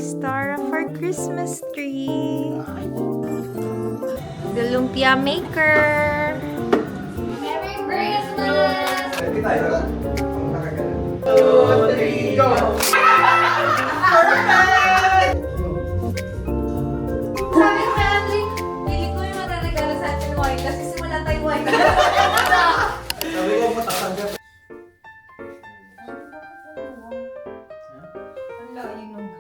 star of our Christmas tree. The lumpia maker. Merry Christmas! Ready tayo? Ang nakagalan. 2, 3, go! Perfect! Sabi ni Patrick, hindi ko yung magregalo sa atin wine kasi simulan tayo wine. Sabi ko, matatanggap. Ang layo nung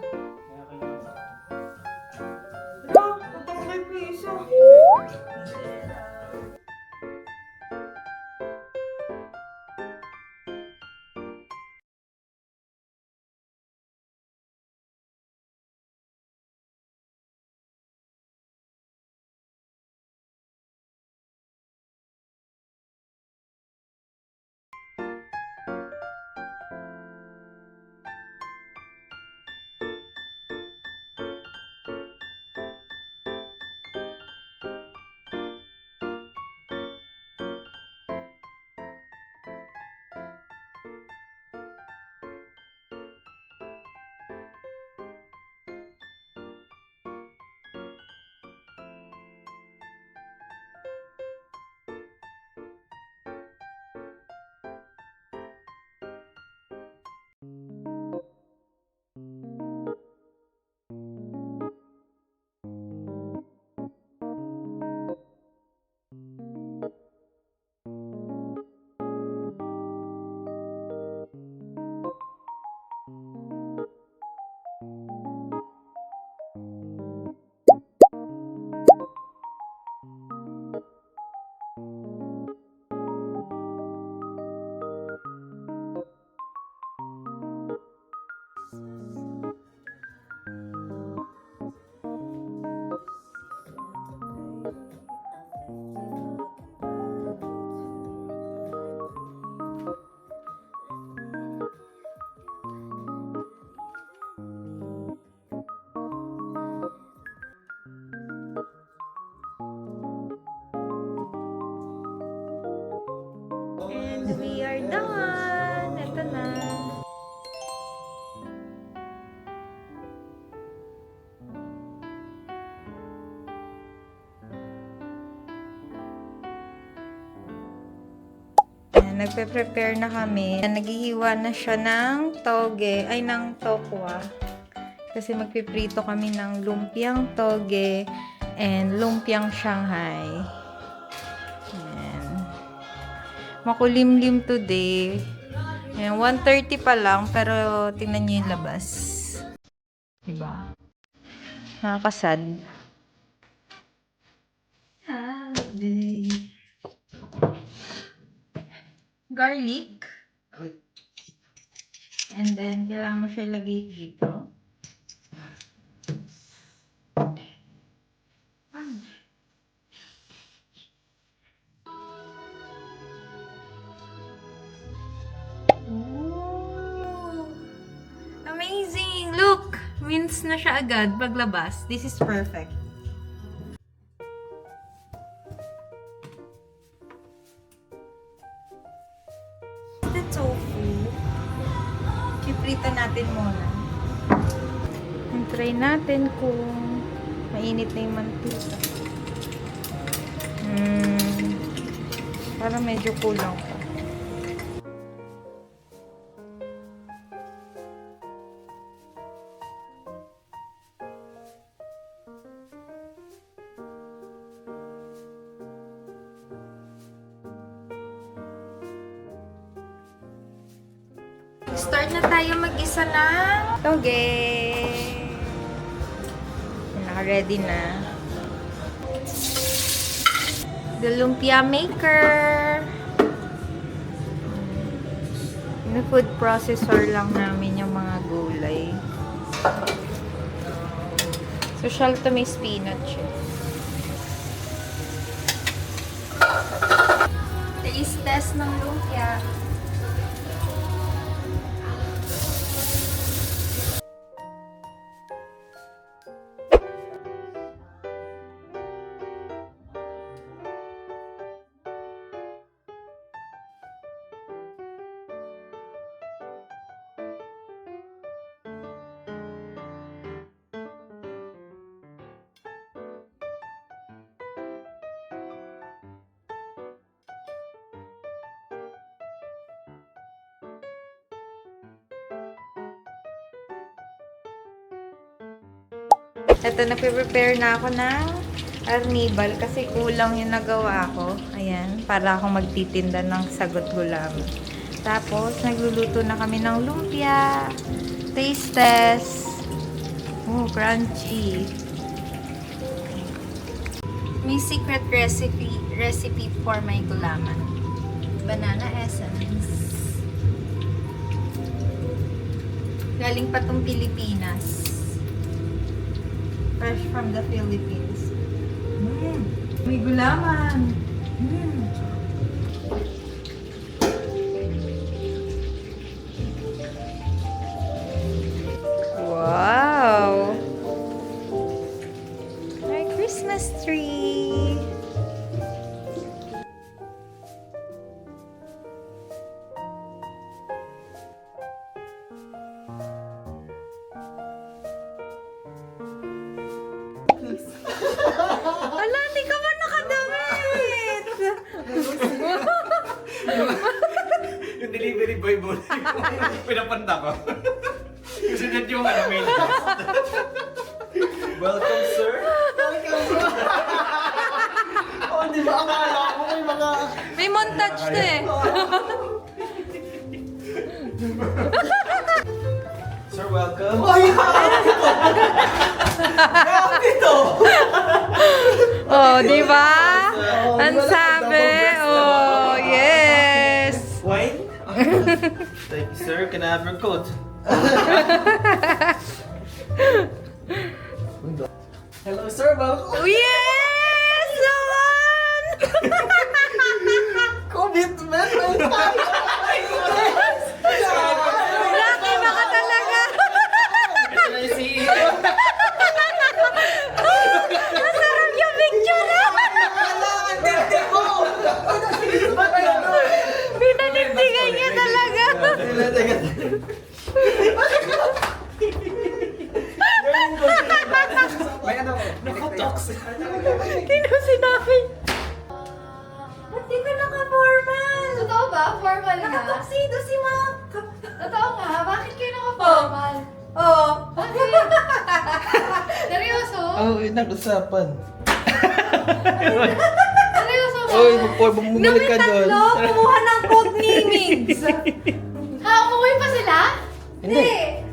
And we are done. Ito na. Ayan, nagpe-prepare na kami. Naghihiwa na siya ng toge, ay ng tokwa. Kasi magpiprito kami ng lumpiang toge and lumpiang Shanghai. Ayan. Makulimlim today. Ayan, 1:30 pa lang, pero tingnan niyo yung labas. Diba? Nakakasad. Happy. Garlic. And then, kailangan mo siya ilagay dito. Ooh. Amazing! Look! Mince na siya agad paglabas. This is perfect. The tofu. Piprito natin muna. Try natin kung mainit na yung mantika. Para medyo kulang pa. Start na tayo mag-isa ng toge. Naka-ready na. The lumpia maker. Food processor lang namin yung mga gulay. So, siya ito may spinach. Taste test ng lumpia. Ito, nagpe-prepare na ako ng arnibal kasi kulang yung nagawa ko. Ayan, para akong magtitinda ng sagot gulaman. Tapos, nagluluto na kami ng lumpia. Taste test. Oh, crunchy. May secret recipe for my gulaman. Banana essence. Galing pa tong Pilipinas. Fresh from the Philippines. May gulaman. Wow! Our Christmas tree! Ala, hindi ka ba nakadamit? Yung delivery boy mo, pinapanta ko. Kasi dyan yung mail list. Welcome, sir. Oh, di ba? Akala ko may mga... May montage to eh. Sir, welcome. Oh, yeah! Ito! Oh, di ba? Ang sabi. Oh, yes. Wine? Thank you, sir. Can I have your coat? Hello, sir. Welcome. Oh, yes! Naman! Commitment! Lucky ba ka talaga? Ito na yung CEO. Masarap yung picture na! Kailangan dirty ko! Ba't gano'n? Pinanindigan niya talaga. May ano ko? Nakatalks. Tino sinabi. Ba't di ka naka-formal? Totoo ba? Formal nga? Nakatuxedo si Mac. Totoo nga? Bakit kayo naka-formal? Oh. Bakit? Seryoso? Oh, nag-usapan. Seryoso ba? Oy, bumalik ka doon. Tatlo, kumuha ng code namings. Ha? Umuwi pa sila? Hindi.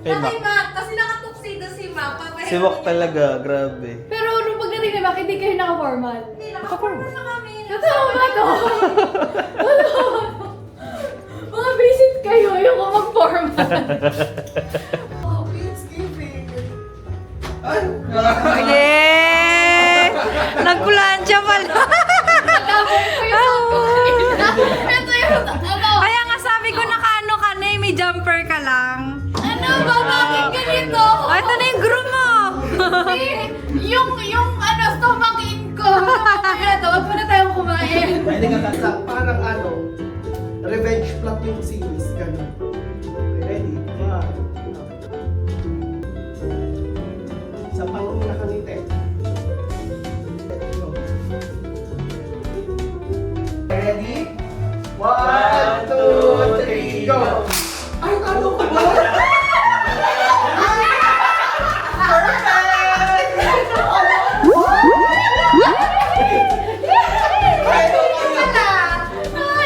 Kay Kay Mac. Mac. Kasi nakatuxedo si Mac. Si Wak talaga, grabe. Pero nung pagdating ni Mac, hindi kayo naka-formal. Hindi, naka-formal na kami. Totoo ba to? Totoo ba to? Mga visit kayo, yung mag-formal. Oh, Thanksgiving. Ay! Yeah! Nagpulansya pala. Nagkabong ko yung suot ko kanina. Ito yung ano. Kaya nga sabi ko nakaano ka na, may jumper ka lang. Ano ba? Bakit ganito? Oh, ito na yung groom mo. yung ano, stomachache ko. Mamaya na to, wag muna tayong kumain. Pwede ka kasa, parang ano, revenge plot yung series, gano'n. Okay, ready? One. Sa panguna ka ngiti. Ready? 1, 2, 3, go! Ay, ano ko ba?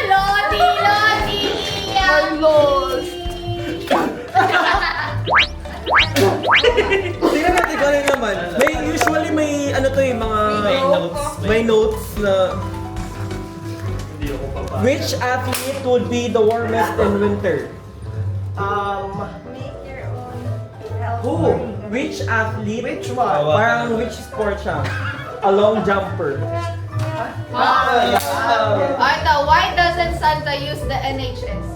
Lodi, Lodi, iya. Tingnan natin kung ano naman. Usually may ano to yung mga... May notes na... Hindi ako papa. Which athlete would be the warmest in winter? Make your own health. Who? Which athlete? Which one? Parang which sport siya? A long jumper. Ito, why doesn't Santa use the NHS?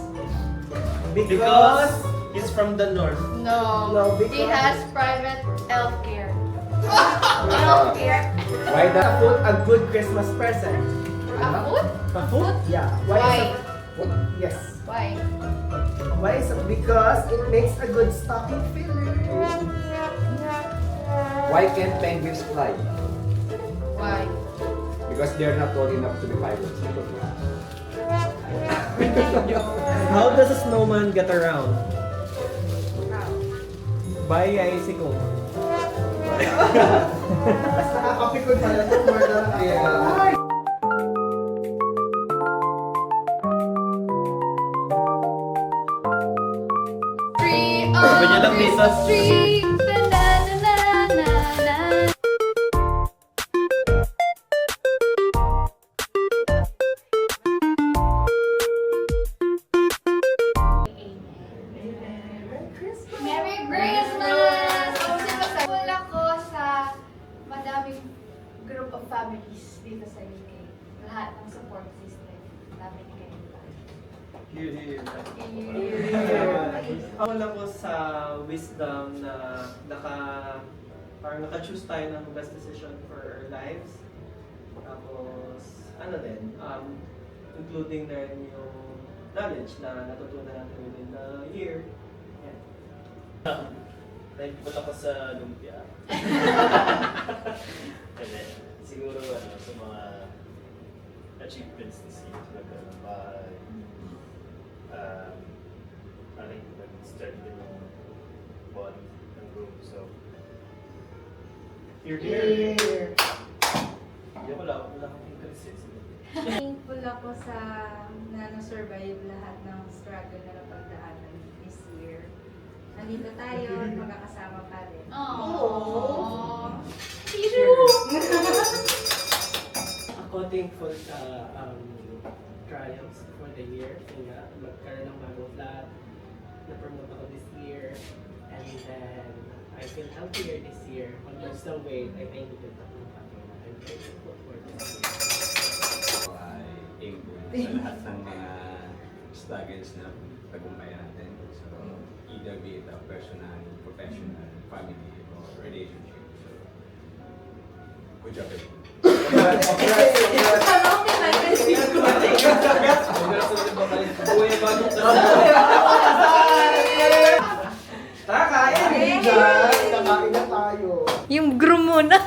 Because he's from the north. No, because- he has private healthcare. Healthcare? Why the put a good Christmas present? Food? Food? Yeah. Why? Yes. Why? Why is it? Because it makes a good stocking filler. Why can't penguins fly? Why? Because they're not tall enough to be pilots. How does a snowman get around? How? By icicle. Nakakapikon pala ito. More than Yeah. Sabi niya lang, Mrs. Street. Na, na, na, na, na. Merry Christmas! Full ako sa madaming group of families dito sa UK. Lahat ng support system namin kayo. Ako lang ko sa wisdom na parang naka-choose tayo ng best decision for our lives. Tapos, ano din, including na rin yung knowledge na natutunan natin within the year. Yeah. Nagpunta ko sa lumpia. Kasi siguro sa mga achievements this year, nagkaroon ng bahay. Nag-start din yung bond ng group. So, you're here. Hindi, wala akong inconsistency. Thankful ako sa na-survive lahat ng struggle na napagdaanan this year. Nandito tayo, magkakasama pa rin. Aww. Ako thankful sa triumphs for the year. Kaya magkaroon ng bagong flat. Na-promote ako this year. And then, I feel healthier this year. On my still weight, I thank you for that. I'm grateful for this year. Ay thankful sa lahat ng mga struggles na tagumpay natin. So, either be it a personal, professional, family, or relationship. So, good job everyone. Tara, kain! Kakain na tayo. Yung groom muna.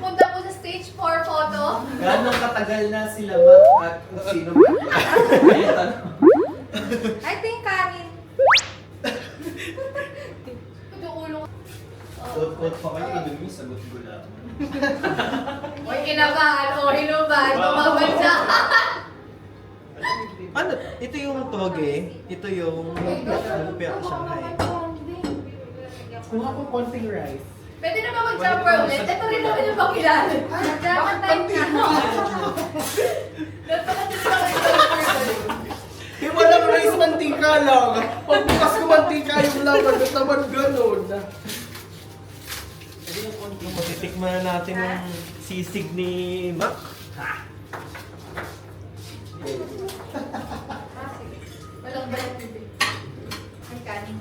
Punta po sa stage 4 photo. Gano'ng katagal na sila Mac at kung sino ba? I think kanin. Yung ulo. Quote pa kayo, Indomie, sagot ko lang. May kinabahan o hinubahan. Kumabansa. Ano? Ito yung toge. Ito yung lumpia Shanghai. Kuha ko konting rice. Pwede na ba mag-jumper ulit? Ito rin naman yung pakilala. Dapat time na. Dapat kasi naman mag-jumper ulit. Yung walang rice, mantika lang. Pagbukas ko mantika yung laman, ba't naman ganun? Matitikman na natin yung sisig ni Mac. Walang balat dito. Ang kanin.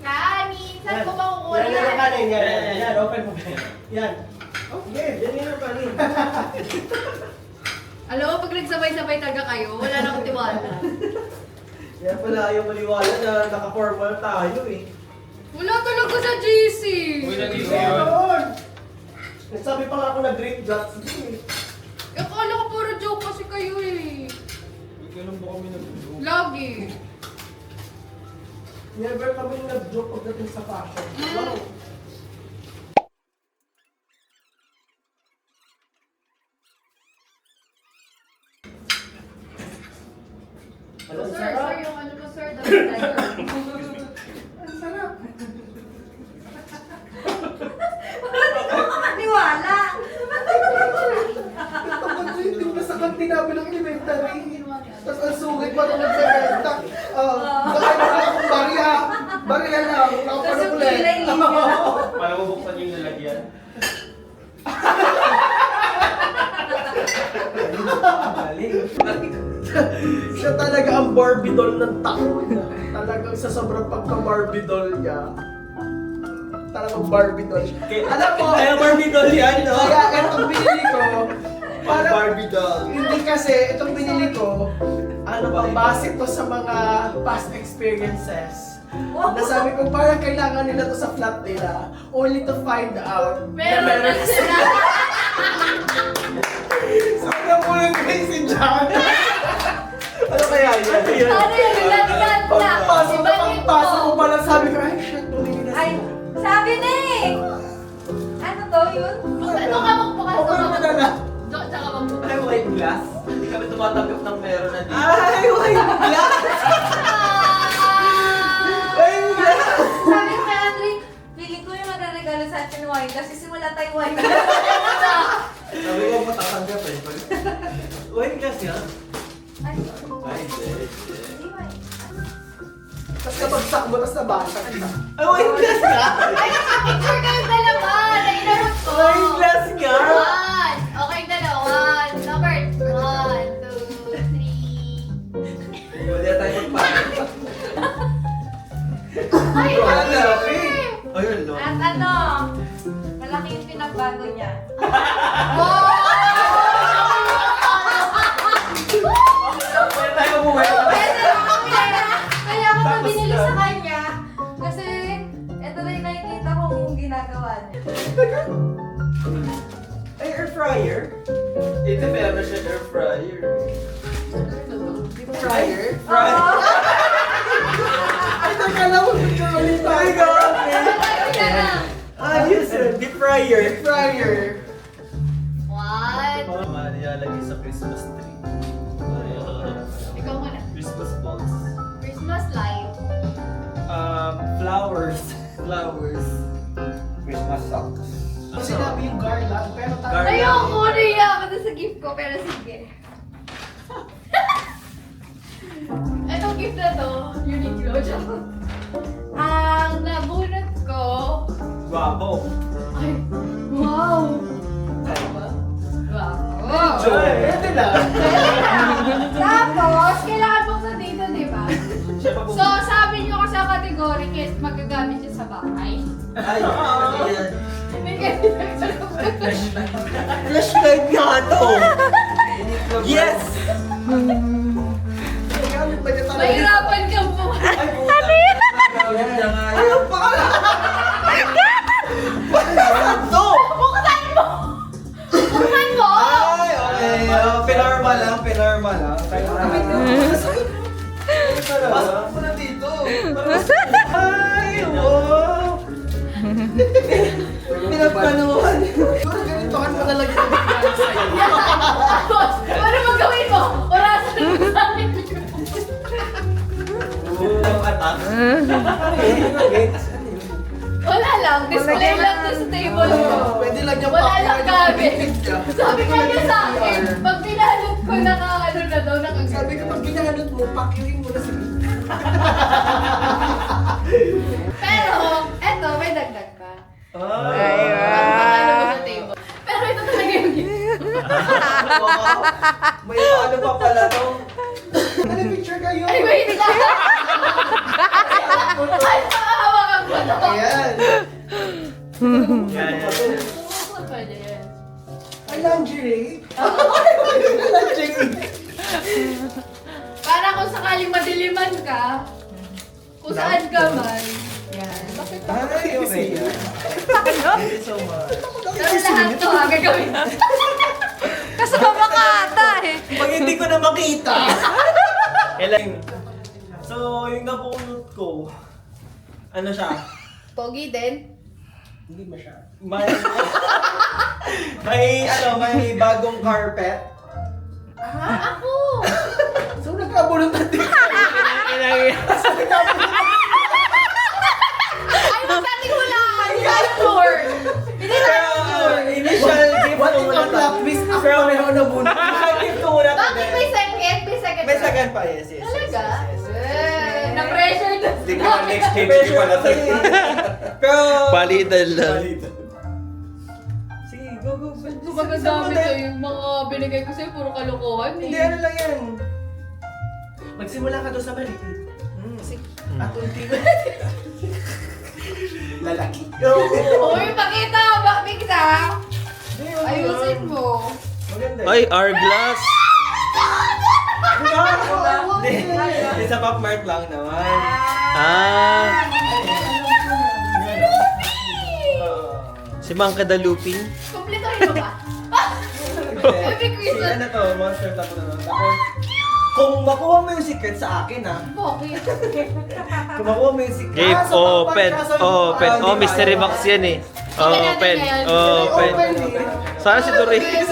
Kanin! Saan mo ba kukuha Yan yung kanin. Yan, open mo. Yan. Okay, yan yung kanin. Alam mo, pag nagsabay-sabay talaga kayo, wala na akong tiwala. Yan pala yung maliwala na naka-formal tayo eh. Wala talaga sa GC! Nagsabi pa nga ako na Greek Jocks din eh. Akala ko puro joke kasi kayo eh. Kailan ba kami nag-joke? Lagi. Never kami nag-joke pagdating sa fashion. Wow. So, sir, yung ano po, sir, dapat tayo. Ang sarap. Niwala. Napag-tweeting na sa kantina ng elementary. Tapos ang sungit pa nung nagbebenta. Baka na akong bariya. Bariya lang. Tapos yung kilay linya. Para mabuksan yung lalagyan. Siya talaga ang Barbie doll ng taon. Talagang sa sobrang pagka-Barbie doll niya. Talagang Barbie doll siya. Alam mo, Kaya Barbie doll yan, no? kaya itong binili ko, parang Barbie doll. hindi kasi itong binili ko, ano ba, base to sa mga past experiences. Nasabi ko parang kailangan nila to sa flat nila, only to find out Meron na sila. Sana po yung crazy John. Ano kaya yan? Ano yung lalagyan na? Pagpasok Iba ng Pagpasok ko pala sabi ko, ay shit, tuloy na Ay, sabi na eh! Ano to yun? Ito ka magbukas. Okay mo na lang. Tsaka magbukas. Ay, wine glass? Hindi kami tumatanggap ng pera na dito. Ay, wine glass! Wine glass! Sabi ko kay Andre, feeling ko yung magre-regalo sa atin wine kasi simula tayo wine. Sabi ko, matatanggap eh. Wine glass yan? Ay, Ay, hindi. hindi wine. Tapos kapag sakbo, tapos nabasa ka. Ay, wine glass ka? Ay, nakapicture kayong dalawa. Nainarot ko. Wine glass ka? One. Okay, dalawa. Number 1, 2, 3. Wala tayo magpapit. Ay, Wala na, happy. Ayun, no? At ano, malaki yung pinagbago niya. Wala tayo umuwi. Kaya ako na binili sa kanya kasi ito na yung nakikita kong ginagawa niya. Ay, air fryer? Ito, meron siya air fryer. Fryer? Oo. Ay, teka lang, magkakalit tayo. Ay, grabe. Ayos yun, deep fryer. Deep fryer. 1. Mga nilalagay sa Christmas tree. Ikaw muna. Christmas balls. Christmas light. Flowers. Flowers. Christmas socks. Sinabi yung garland, pero tayo. Ayoko na iya ako sa gift ko, pero sige. Etong gift na to, Uniqlo. Ang nabunot ko, Guwapo. ay, wow! Wow! Pwede na. Tapos, kailangan buksan dito, di ba? Siya pa So, sabi nyo kasi ang category is magagamit siya sa bahay. Ay, ano yan? Hindi kasi Flashlight nga to! Yes! Gamit ba niya talaga? mahirapan kang buhay. Ay, puta. Ano yan? Ano pa ka? Ano to? Buksan mo! Buksan mo! Ay, okay. Pinarma lang, pinarma lang. Pasok mo na dito. Ay, wow! Pinagpanuhan. Ganitohan mo talaga yung bigyan sa'yo. Tapos, ano mo gawin mo? Orasan mo sa akin. Ang atak. Wala lang, display lang to sa table mo. Pwede lang yung Wala lang gamit. niya. Sabi ka niya sa akin, pag pinalot ko naka-ano na daw, Sabi ko, pag ginanot mo, pakirin mo na si Pero, eto, may dagdag ka. Ay, Pag ano mo sa table. Pero ito talaga yung gift. wow. May ano pa pala to. Ano picture kayo? Ay, wait lang! Ay, nakahawakan ko to. Ayan. Yan. Bukod pa dyan. Ay, lingerie. Lingerie. Para kung sakaling madiliman ka, kung saan ka man, yan. Bakit ka? Ay, okay. Thank you so much. Pero lahat to ha, gagawin. Kasama ka ata eh. Pag hindi ko na makita. So, yung nabunot ko, ano siya? Pogi din. Hindi masyado. May bagong carpet. Ako! So, nagkabunot natin. Ay, magsating hulaan! Tour! Hindi na tour! Initial gift ko muna to. Pero meron na bunot. Initial gift ko muna to. Bakit may second? May second May ba? second pa, yes, yes. Talaga? Yes, yes, yes. Na-pressure na Hindi ko na next stage ko pala to. Pero... Palitan lang. Sige, go, go. Magandami to yung mga binigay ko sa'yo, puro kalokohan eh. Hindi, ano lang yan. Magsimula ka doon sa maliit. At unti lalaki. Uy, pakita! Bakit ka? Ayusin mo. Maganda. Ay, hourglass! Hindi, sa Pop Mart lang naman. Ah! Si Mang Kadalupin? Kumplituhin mo ba? Every Si Christmas. ano to, Monster Top na naman. Tapos, Kung makuha mo yung secret sa akin, ha? Bakit? Kung makuha mo yung secret. Game sa open. pagkasal- Open. Ah, Oh, di ba? mystery box yan eh. Okay, Open. natin yan. Open. Sana si Doraemon.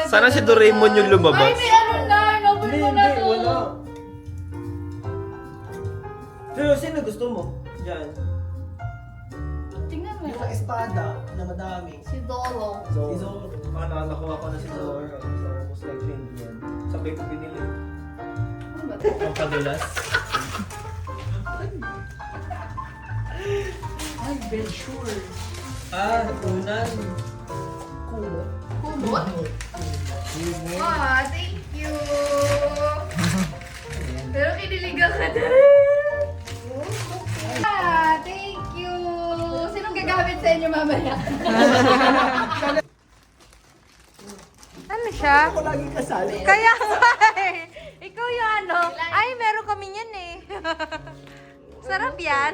Sana si Doraemon yung Ay, lumabas. may ano na. Novel Hindi, mo na hindi, to. wala. Pero sino gusto mo? Diyan. Tingnan mo. Yung espada na madami. Si Dolo. Si Zoro. Nakuha ko na si Zoro. So, most likely hindi yan. Sabay ko binili. Ano ba to? Ang padulas. Ay, Ben Sure. Ah, unan. Kulo. Kumot? Ah, thank you. Pero kiniligan ka na. Ah, thank you. Sinong gagamit sa inyo mamaya? Ano siya? Ako lagi kasali. Kaya nga eh. Ikaw yung ano. Ay, meron kami yan eh. Sarap yan.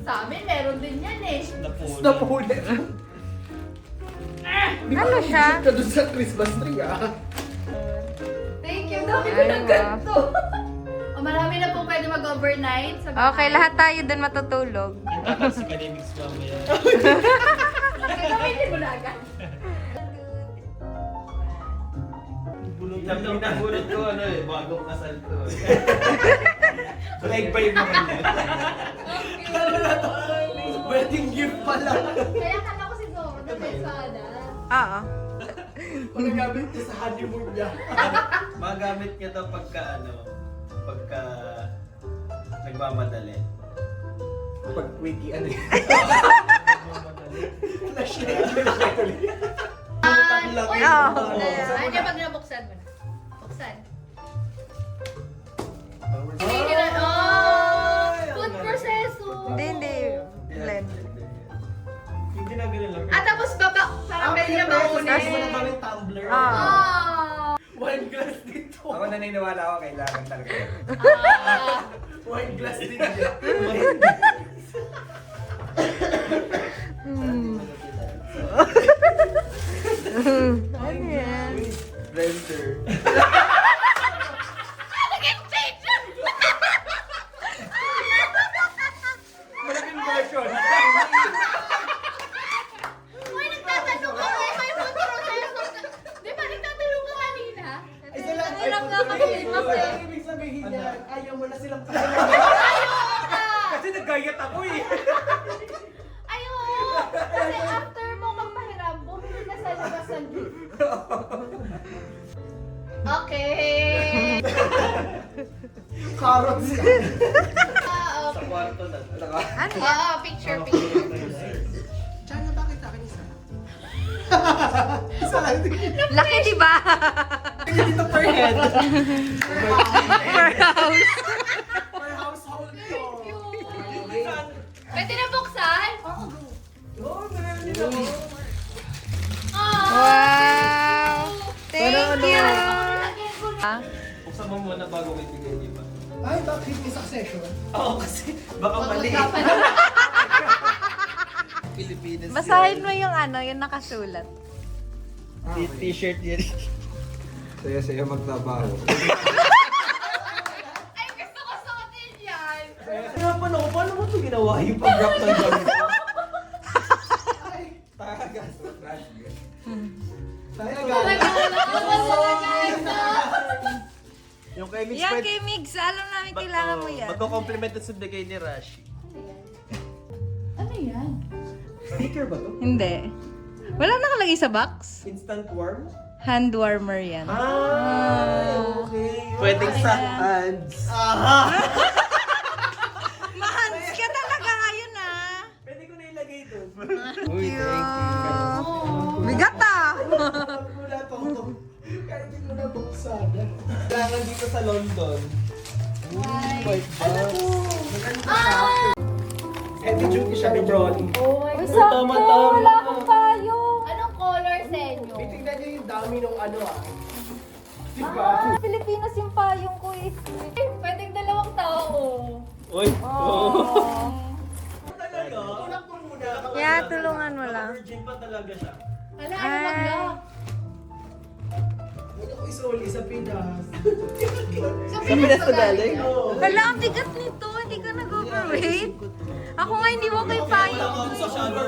Sa amin, meron din yan eh. Napulit. Ano siya? Ka dun sa Christmas tree, ah. Thank you. Dami ko ng ganito. O, marami na po pwede mag-overnight. Sa Okay, lahat tayo dun matutulog. Si Kanimix mamaya. Gagamitin mo na agad. Yung pinabulot ko ano eh, bagong kasal ko. Like vibe mo rin yan. Wedding gift pala. Kaya kala ko si Zoro na may sana. Oo. Magagamit niya sa honeymoon niya. Magamit niya to pagka pagka nagmamadali. Pag wiki, ano yun? Uy! Oo. Ano pag nabuksan mo na? Buksan. Hindi na. Oh! Food processor. Hindi. Blend. Hindi na ganun lang. At tapos baba, parang pwede na Tapos na baunin. kami tumbler. Ah. Oh! Wine glass dito. Ako naniniwala ako kailangan talaga yun. Ah! Wine glass dito. Ano yan? Blender. Malaking version. Uy, nagtatanong ka kung may food processor. Di ba nagtatanong ka kanina? Hirap nga kasi kasi. Ibig sabihin niya, ayaw mo na silang kasama. Kasi nagayat ako eh. Ayun! Kasi after mo magpahiram, bumili ka sa labas ng gift. Okay! Carrots. Ah, Sa okay. kwarto na. Ano yan? Oo, picture. Diyan bakit akin isa? Isa lang din. Laki, di ba? Dito per head. Per house. Per household ko. Thank you! Pwede na buksan? Oo, meron din ako. Wow! Thank you! Ah, Buksan mo muna bago ko ibigay, di ba? Ay, bakit may succession? Oo, kasi baka mali. Pilipinas basahin mo yung ano, yung nakasulat. T-shirt yan. Saya-saya magtrabaho. Ay, gusto ko suotin yan! Hirapan ako, paano mo ito ginawa yung pag-wrap ng gamit ko? Tagas. Talaga wala Yung kay Mix Yan kay Migs, alam namin kailangan mo yan. Magko-compliment sa bigay ni Rashi. Ano yan? Sticker ba to? Hindi. Wala nakalagay sa box? Instant warm? Hand warmer yan. Okay. Pwedeng sa hands. Mahans ka talaga ngayon ah. Pwede ko na ilagay doon. Thank you. Bigat ah. Wala to. Kaya hindi ko na buksan. Kailangan dito sa London. Ay, ano to? Heavy duty siya ni Brony. Uy, Tama, tama. Wala akong payong. Anong color sa inyo? Tingnan niyo yung dami ng ano ah. Diba? Pilipinas yung payong ko eh. Ay, pwedeng dalawang tao. Uy! Talaga? Tulak mo muna. Yeah, tulungan mo lang. Virgin pa talaga siya. Wala, ano mag-lock? isuli sa Pinas. Sa Pinas na galing? Oo. Hala, ang bigat nito. Hindi ka nag-overweight. Ako nga hindi mo kay Wala payo. akong masyado